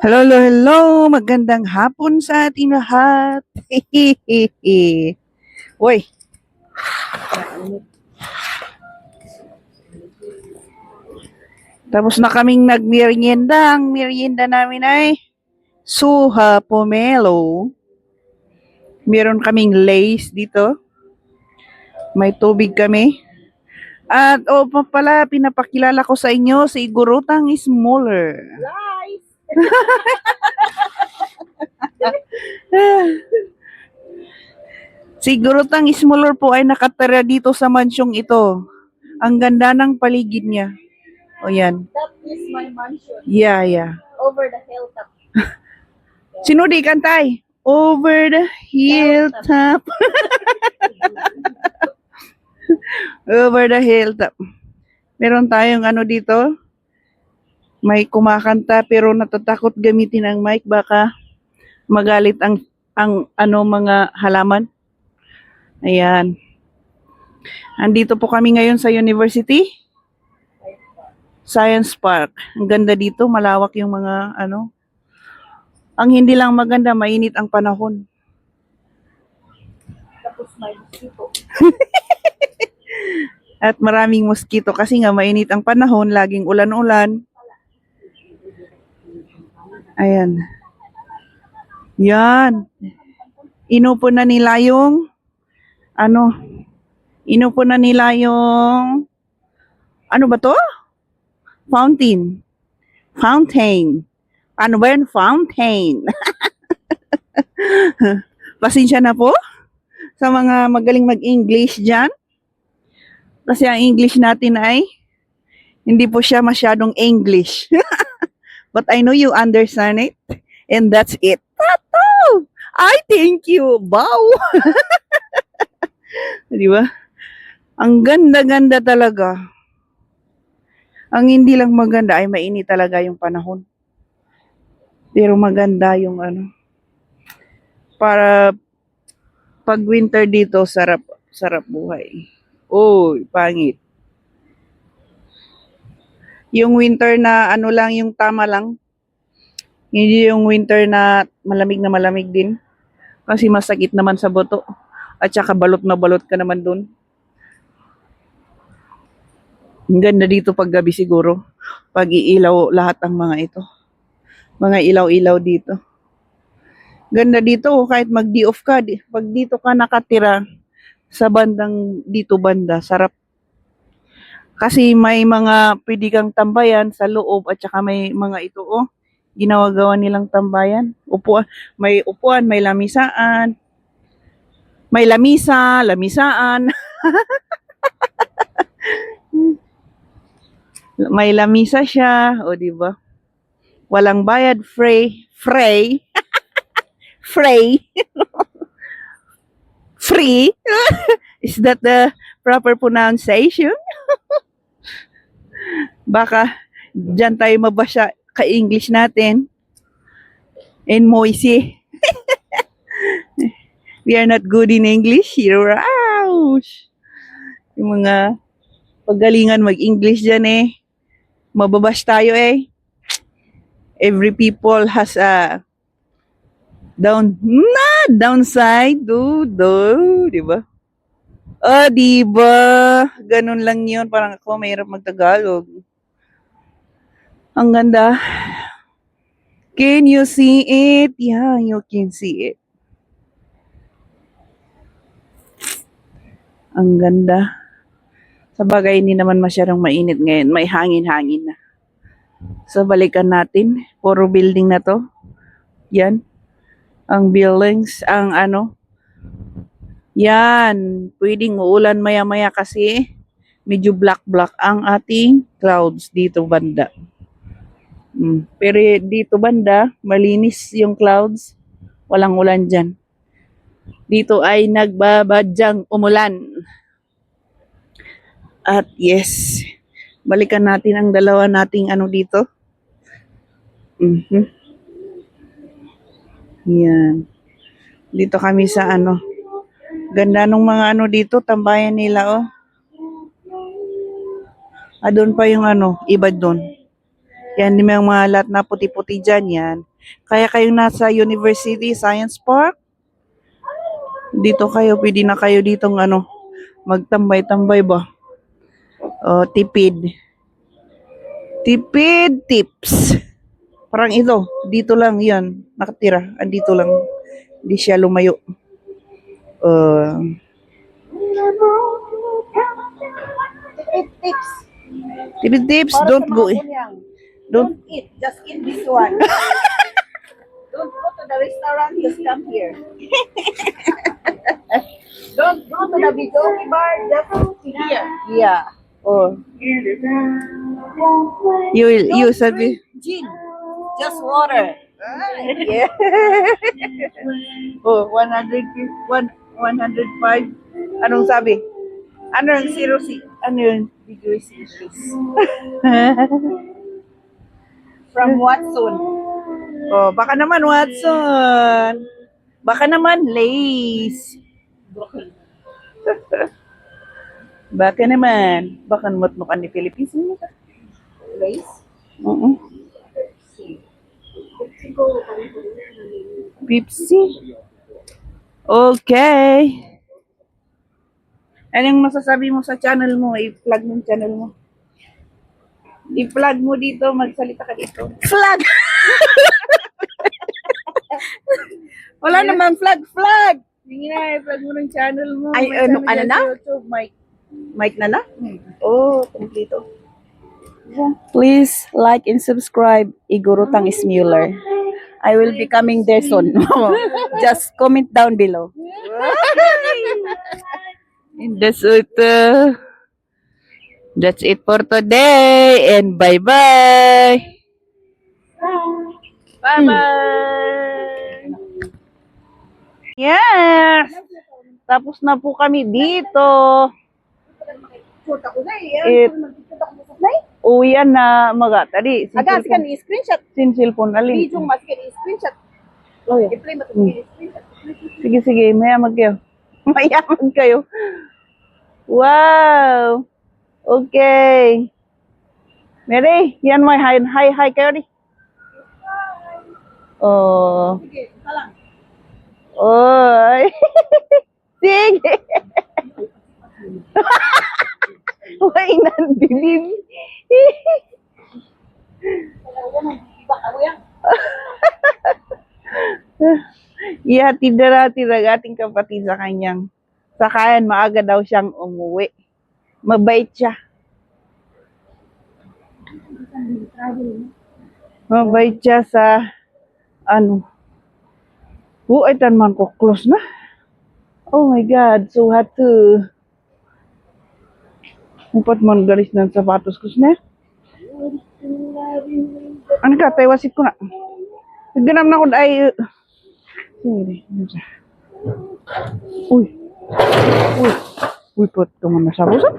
Hello, hello, hello. Magandang hapon sa ating lahat. Uy, tapos na kaming nagmerienda. Ang merienda namin ay suha pomelo. Meron kaming lace dito. May tubig kami. At pa pala, pinapakilala ko sa inyo si Gurutang Smaller. Lies! Si Gurutang Smaller po ay nakatira dito sa mansyong ito. Ang ganda ng paligid niya. O yan. That is my mansion. Yeah. Over the hilltop. Sino di kantay? Over the hilltop. Over the hilltop. Meron tayong ano dito. May kumakanta pero natatakot gamitin ang mic. Baka magalit ang mga halaman. Ayan. Andito po kami ngayon sa university. Science Park. Ang ganda dito. Malawak yung mga Ang hindi lang maganda, mainit ang panahon. Tapos may mosquito. At maraming mosquito kasi nga mainit ang panahon, laging ulan-ulan. Ayan. Yan. Inupon na nila yung inupon na nila yung ano ba to? Fountain. Ano ba yun? Fountain. Pasensya na po sa mga magaling mag-English dyan. Kasi ang English natin ay hindi po siya masyadong English. But I know you understand it. And that's it. Tato! I thank you. Wow! Di ba? Ang ganda-ganda talaga. Ang hindi lang maganda ay mainit talaga yung panahon. Pero maganda yung para pag winter dito, sarap buhay. Oy, pangit. Yung winter na lang, yung tama lang. Hindi yung winter na malamig din. Kasi masakit naman sa buto. At saka balot na balot ka naman dun. Ang ganda dito pag gabi siguro. Pag iilaw lahat ang mga ito. Mga ilaw-ilaw dito. Ganda dito kahit mag-day off ka. Pag dito ka nakatira sa bandang dito banda, sarap. Kasi may mga pwede kang tambayan sa loob at saka may mga ito ginagawa nilang tambayan. May upuan, may lamisaan. May lamisaan. May lamisa siya, di ba? Walang bayad, free. Free. Is that the proper pronunciation? Baka dyan tayo mabasa ka-English natin. And Moise. We are not good in English. Roush! Yung mga paggalingan mag-English dyan mababash tayo Every people has a downside. Di ba? Di ba? Ganun lang yun. Parang ako, mahirap magtagalog. Ang ganda. Can you see it? Yeah, you can see it. Ang ganda. Sa bagay, hindi naman masyadong mainit ngayon. May hangin-hangin na. So, balikan natin. Puro building na to. Yan. Ang buildings, ang yan. Pwedeng uulan maya-maya kasi medyo black-black ang ating clouds dito banda. Pero dito banda, malinis yung clouds. Walang ulan dyan. Dito ay nagbabadyang umulan. At yes, balikan natin ang dalawa nating dito. Yan. Dito kami sa ganda nung mga dito, tambayan nila doon pa yung iba doon. Yan, yung mga lahat na puti-puti dyan, yan. Kaya kayong nasa University Science Park, dito kayo, pwede na kayo ditong ano, magtambay-tambay ba? O, tipid. Tipid tips. Parang ito, dito lang yan, nakatira. Andito lang. Hindi siya lumayo. Eat tips. Tipid tips, Para don't sa go. mga kunyang. Don't, Don't eat. Just eat this one. Don't go to the restaurant. Just come here. Don't go to the Bijogi bar. Just here. yeah. Oh. You said me. Gin. Just water. Yeah. Oh, 105. Anong sabi? Ano yung zero C? Ano yun? Degrees Celsius. From Watson. Oh, baka naman Watson. Baka naman Lace. Baka naman. Baka matnukan ni Philippines. Lace. Oo. Pepsi. Okay. Anong masasabi mo sa channel mo? I-plug mo yung channel mo. I-plug mo dito. Magsalita ka dito. Flag! Wala namang flag. Sige na, i-plug mo ng channel mo. Ay, May ano- channel ano dyan na? sa YouTube. Mike na na? Oh, kompleto. Please like and subscribe Igurutang Smuler. I will be coming there soon. Just comment down below. And that's it for today. And bye-bye. Bye-bye. Yes. Tapos na po kami dito. Punta ko na eh. It- Magpunta ko sa slide. Uyan na maga. Tadi, Aga, sikan i-screenshot. sin cellphone alin. Video mas kan i-screenshot. Oh, yeah. I-play mo ito i-screenshot. Sige, mayamag kayo. Mayamag kayo. Wow. Okay. Mary, yan mo. Hi kayo di. Oh. Sige, isa lang. Oy. Sige. Why not believe? Iba ka mo yan. Ihatid na natin ang ating kapatid sa kanyang sakayan. Maaga daw siyang umuwi. Mabait siya. Mabait siya sa ano. Ay, tanman ko. Close na. Oh my God. So hot to. Upat man galis ng sapatos ko siya. Ano ka? Taywasit ko na. Nagganam na ko ay... Sige. Uy, pot ka mo na sa busa.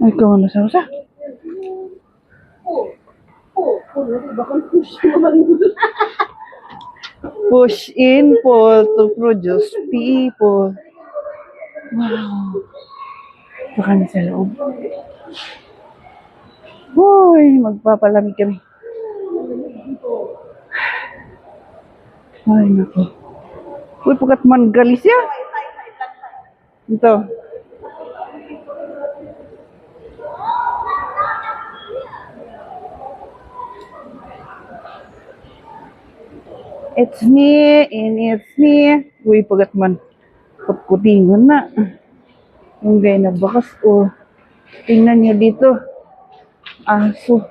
Ay, ka mo na sa busa. Push in, pull to produce people. Wow. Baka na sa loob. Uy, magpapalamig kami. Ay, naku. Uy, pagkat man galis ya. Ito. It's me, and it's me. Uy, pagkat man. Pagkutingan na. Yung gaya na bakas. Oh. Tingnan nyo dito. Aso.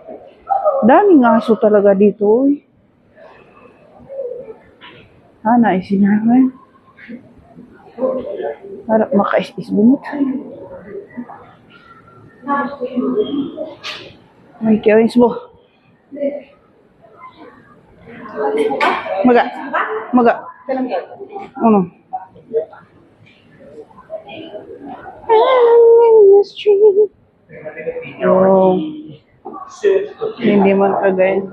Daming aso talaga dito. Uy. Ana, isinahan. Harap makais-is bumot. Ay, kaya mo. Maga. Ano? In the street. Oh. Hindi man kagaya.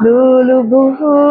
Lulubuho.